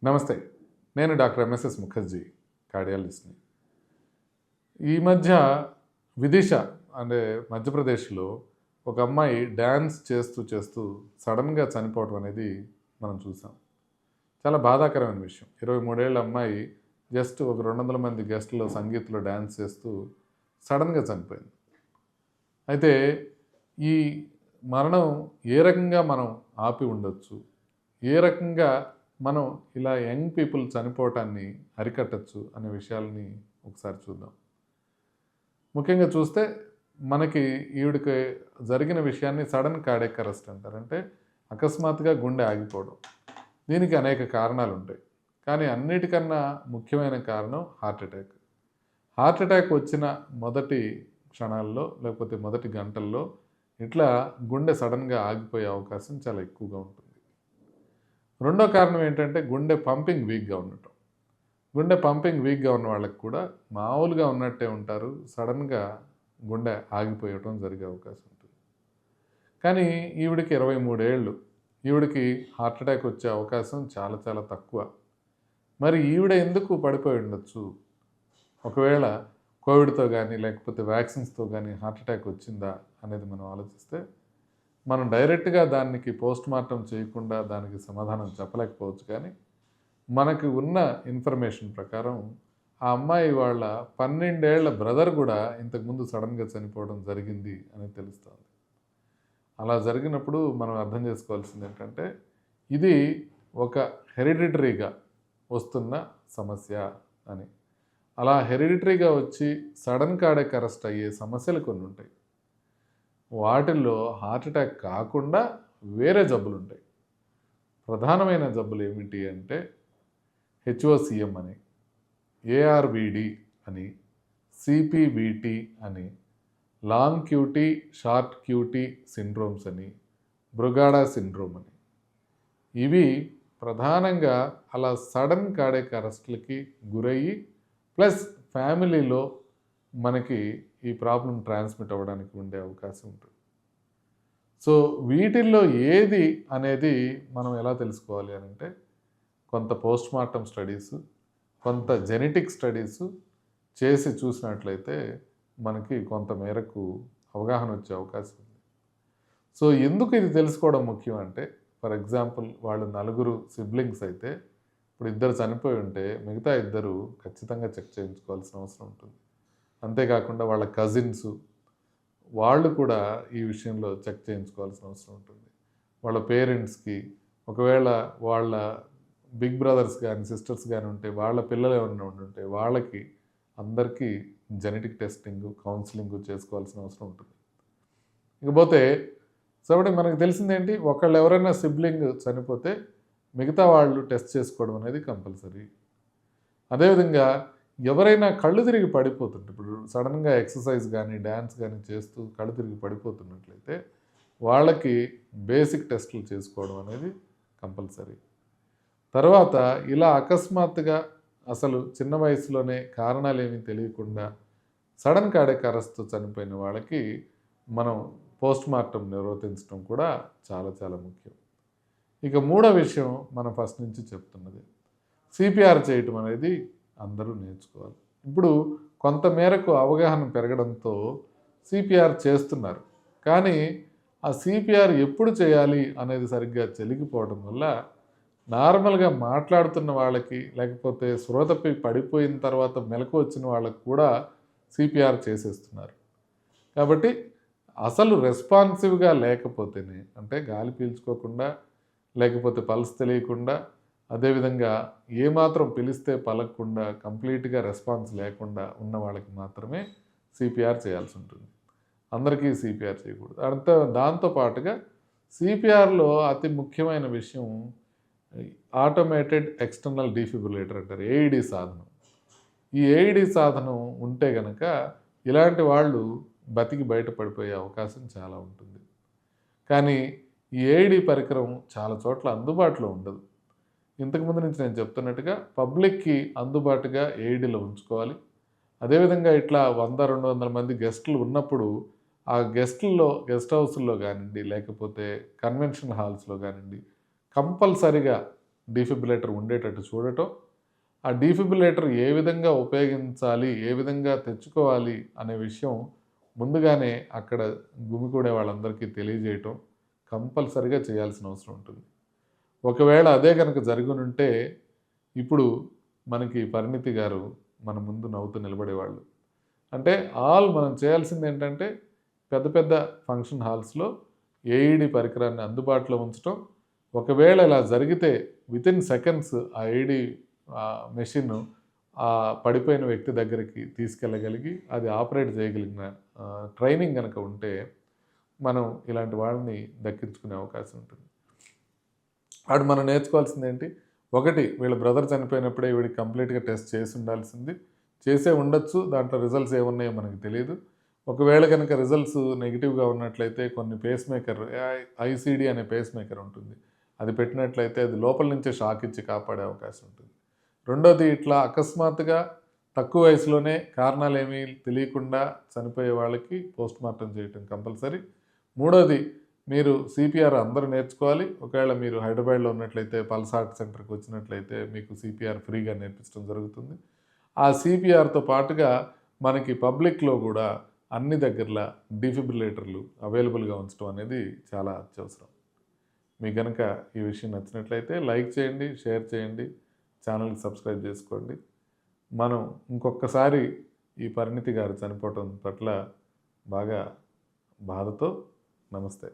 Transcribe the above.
నమస్తే. నేను doctor MSS Mukherjee, కార్డియాలజిస్ట్‌ని. ఈ మధ్య విదిష అంటే మధ్యప్రదేశ్‌లో ఒక అమ్మాయి డాన్స్ చేస్తూ సడెన్‌గా చనిపోవడం అనేది మనం చూసాం. చాలా బాధాకరమైన విషయం. 23 ఏళ్ల అమ్మాయి జస్ట్ ఒక 200 మంది గెస్ట్‌లో సంగీత్‌లో డాన్స్ చేస్తూ సడెన్‌గా చనిపోయింది. అయితే ఈ మరణం ఏ రకంగా మనం ఆపి ఉండొచ్చు? ఏ రకంగా మనం ఇలా యంగ్ పీపుల్ చనిపోవటాన్ని అరికట్టచ్చు అనే విషయాలని ఒకసారి చూద్దాం. ముఖ్యంగా చూస్తే మనకి ఈవిడికి జరిగిన విషయాన్ని సడన్ కార్డియాక్ అరెస్ట్ అంటారు. అంటే అకస్మాత్తుగా గుండె ఆగిపోవడం. దీనికి అనేక కారణాలు ఉంటాయి. కానీ అన్నిటికన్నా ముఖ్యమైన కారణం హార్ట్ అటాక్. హార్ట్ అటాక్ వచ్చిన మొదటి క్షణాల్లో లేకపోతే మొదటి గంటల్లో ఇట్లా గుండె సడన్గా ఆగిపోయే అవకాశం చాలా ఎక్కువగా ఉంటుంది. రెండో కారణం ఏంటంటే గుండె పంపింగ్ వీక్గా ఉండటం. గుండె పంపింగ్ వీక్గా ఉన్న వాళ్ళకి కూడా మామూలుగా ఉన్నట్టే ఉంటారు. సడన్గా గుండె ఆగిపోయటం జరిగే అవకాశం ఉంటుంది. కానీ ఈవిడికి 23 ఏళ్ళు. ఈవిడికి హార్ట్ అటాక్ వచ్చే అవకాశం చాలా చాలా తక్కువ. మరి ఈవిడ ఎందుకు పడిపోయి ఉండొచ్చు? ఒకవేళ కోవిడ్‌తో కానీ లేకపోతే వ్యాక్సిన్స్‌తో కానీ హార్ట్ అటాక్ వచ్చిందా అనేది మనం ఆలోచిస్తే మనం డైరెక్ట్గా దానికి పోస్ట్ మార్టం చేయకుండా దానికి సమాధానం చెప్పలేకపోవచ్చు. కానీ మనకు ఉన్న ఇన్ఫర్మేషన్ ప్రకారం ఆ అమ్మాయి వాళ్ళ 12 ఏళ్ల బ్రదర్ కూడా ఇంతకుముందు సడన్గా చనిపోవడం జరిగింది అని తెలుస్తుంది. అలా జరిగినప్పుడు మనం అర్థం చేసుకోవాల్సింది ఏంటంటే ఇది ఒక హెరిడిటరీగా వస్తున్న సమస్య అని. అలా హెరిడిటరీగా వచ్చి సడన్ కార్డియాక్ అరెస్ట్ అయ్యే సమస్యలు కొన్ని ఉంటాయి. వాటిల్లో హార్ట్ అటాక్ కాకుండా వేరే జబ్బులు ఉంటాయి. ప్రధానమైన జబ్బులు ఏమిటి అంటే హెచ్ఓసిఎం అని, ఏఆర్విడి అని, సిపివిటి అని, long QT short QT syndromes అని, బ్రుగాడా సిండ్రోమ్ అని. ఇవి ప్రధానంగా అలా సడన్ కార్డియాక్ అరెస్ట్లకి గురయ్యి ప్లస్ ఫ్యామిలీలో మనకి ఈ ప్రాబ్లం ట్రాన్స్మిట్ అవ్వడానికి ఉండే అవకాశం ఉంటుంది. సో వీటిల్లో ఏది అనేది మనం ఎలా తెలుసుకోవాలి అని అంటే కొంత పోస్ట్ మార్టం స్టడీస్, కొంత జెనెటిక్ స్టడీస్ చేసి చూసినట్లయితే మనకి కొంత మేరకు అవగాహన వచ్చే అవకాశం ఉంది. సో ఎందుకు ఇది తెలుసుకోవడం ముఖ్యం అంటే ఫర్ ఎగ్జాంపుల్ వాళ్ళు 4 సిబ్లింగ్స్ అయితే ఇప్పుడు 2 చనిపోయి ఉంటే మిగతా 2 ఖచ్చితంగా చెక్ చేయించుకోవాల్సిన అవసరం ఉంటుంది. అంతేకాకుండా వాళ్ళ కజిన్స్ వాళ్ళు కూడా ఈ విషయంలో చెక్ చేయించుకోవాల్సిన అవసరం ఉంటుంది. వాళ్ళ పేరెంట్స్కి ఒకవేళ వాళ్ళ బిగ్ బ్రదర్స్ కానీ సిస్టర్స్ కానీ ఉంటే వాళ్ళ పిల్లలు ఏమైనా ఉంటే వాళ్ళకి అందరికీ జెనెటిక్ టెస్టింగ్ కౌన్సిలింగ్ చేసుకోవాల్సిన అవసరం ఉంటుంది. ఇకపోతే కాబట్టి మనకు తెలిసిందేంటి ఒకళ్ళు ఎవరైనా సిబ్లింగ్ చనిపోతే మిగతా వాళ్ళు టెస్ట్ చేసుకోవడం అనేది కంపల్సరీ. అదేవిధంగా ఎవరైనా కళ్ళు తిరిగి పడిపోతుంటే ఇప్పుడు సడన్గా ఎక్సర్సైజ్ కానీ డ్యాన్స్ కానీ చేస్తూ కళ్ళు తిరిగి పడిపోతున్నట్లయితే వాళ్ళకి బేసిక్ టెస్టులు చేసుకోవడం అనేది కంపల్సరీ. తర్వాత ఇలా అకస్మాత్తుగా అసలు చిన్న వయసులోనే కారణాలు ఏమీ తెలియకుండా సడన్ కార్డియాక్ అరెస్ట్‌తో చనిపోయిన వాళ్ళకి మనం పోస్ట్ మార్టం నిర్వర్తించడం కూడా చాలా చాలా ముఖ్యం. ఇక మూడో విషయం మనం ఫస్ట్ నుంచి చెప్తున్నది సిపిఆర్ చేయటం అనేది అందరూ నేర్చుకోవాలి. ఇప్పుడు కొంత మేరకు అవగాహన పెరగడంతో సిపిఆర్ చేస్తున్నారు. కానీ ఆ సిపిఆర్ ఎప్పుడు చేయాలి అనేది సరిగ్గా తెలియకపోవడం వల్ల నార్మల్గా మాట్లాడుతున్న వాళ్ళకి లేకపోతే స్పృహ తప్పి పడిపోయిన తర్వాత మెలకు వచ్చిన వాళ్ళకి కూడా సిపిఆర్ చేసేస్తున్నారు. కాబట్టి అసలు రెస్పాన్సివ్గా లేకపోతేనే అంటే గాలి పీల్చుకోకుండా లేకపోతే పల్స్ తెలియకుండా అదేవిధంగా ఏమాత్రం పిలిస్తే పలకకుండా కంప్లీట్గా రెస్పాన్స్ లేకుండా ఉన్న వాళ్ళకి మాత్రమే సిపిఆర్ చేయాల్సి ఉంటుంది. అందరికీ సిపిఆర్ చేయకూడదు. దాంతో పాటుగా సిపిఆర్లో అతి ముఖ్యమైన విషయం ఆటోమేటెడ్ ఎక్స్టర్నల్ డిఫిబ్రిలేటర్ అంటారు, ఏఈడి సాధనం. ఈ ఏఈడి సాధనం ఉంటే కనుక ఇలాంటి వాళ్ళు బతికి బయటపడిపోయే అవకాశం చాలా ఉంటుంది. కానీ ఈ ఏఈడి పరికరం చాలా చోట్ల అందుబాటులో ఉండదు. ఇంతకుముందు నుంచి నేను చెప్తున్నట్టుగా పబ్లిక్కి అందుబాటుగా ఏఈడీలో ఉంచుకోవాలి. అదేవిధంగా ఇట్లా 100-200 మంది గెస్టులు ఉన్నప్పుడు ఆ గెస్ట్ హౌస్లో కానివ్వండి లేకపోతే కన్వెన్షన్ హాల్స్లో కానివ్వండి కంపల్సరిగా డీఫిబ్రిలేటర్ ఉండేటట్టు చూడటం, ఆ డీఫిబ్రిలేటర్ ఏ విధంగా ఉపయోగించాలి, ఏ విధంగా తెచ్చుకోవాలి అనే విషయం ముందుగానే అక్కడ గుమికూడే వాళ్ళందరికీ తెలియజేయటం కంపల్సరిగా చేయాల్సిన అవసరం ఉంటుంది. ఒకవేళ అదే కనుక జరుగునుంటే ఇప్పుడు మనకి పరిణితి గారు మన ముందు నవ్వుతూ నిలబడేవాళ్ళు. అంటే మనం చేయాల్సింది ఏంటంటే పెద్ద పెద్ద ఫంక్షన్ హాల్స్‌లో ఏఈడీ పరికరాన్ని అందుబాటులో ఉంచటం. ఒకవేళ ఇలా జరిగితే వితిన్ సెకండ్స్ ఆ ఏఈడీ మెషిన్ పడిపోయిన వ్యక్తి దగ్గరికి తీసుకెళ్ళగలిగి అది ఆపరేట్ చేయగలిగిన ట్రైనింగ్ గనక ఉంటే మనం ఇలాంటి వాళ్ళని దక్కించుకునే అవకాశం ఉంటుంది. వాడు మనం నేర్చుకోవాల్సిందేంటి? ఒకటి వీళ్ళ బ్రదర్ చనిపోయినప్పుడే వీడికి కంప్లీట్‌గా టెస్ట్ చేసి ఉండాల్సింది. చేసే ఉండొచ్చు. దాంట్లో రిజల్ట్స్ ఏమున్నాయో మనకు తెలీదు. ఒకవేళ గనక రిజల్ట్స్ నెగెటివ్‌గా ఉన్నట్లయితే కొన్ని పేస్ మేకర్ ఐసీడీ అనే పేస్ మేకర్ ఉంటుంది. అది పెట్టినట్లయితే అది లోపల నుంచే షాక్ ఇచ్చి కాపాడే అవకాశం ఉంటుంది. రెండోది ఇట్లా అకస్మాత్తుగా తక్కువ వయసులోనే కారణాలేమీ తెలియకుండా చనిపోయే వాళ్ళకి పోస్ట్‌మార్టం చేయటం కంపల్సరీ. మూడోది మీరు సిపిఆర్ అందరూ నేర్చుకోవాలి. ఒకవేళ మీరు హైదరాబాద్‌లో ఉన్నట్లయితే పల్స్ హార్ట్ సెంటర్‌కి వచ్చినట్లయితే మీకు సిపిఆర్ ఫ్రీగా నేర్పించడం జరుగుతుంది. ఆ సిపిఆర్‌తో పాటుగా మనకి పబ్లిక్‌లో కూడా అన్ని దగ్గరలా డీఫిబ్రిలేటర్లు అవైలబుల్‌గా ఉంచడం అనేది చాలా అత్యవసరం. మీకు గనక ఈ విషయం నచ్చినట్లయితే లైక్ చేయండి, షేర్ చేయండి, ఛానల్‌కి సబ్స్క్రైబ్ చేసుకోండి. మనం ఇంకొకసారి ఈ పరిణితి గారు చనిపోవటం పట్ల బాగా బాధతో నమస్తే.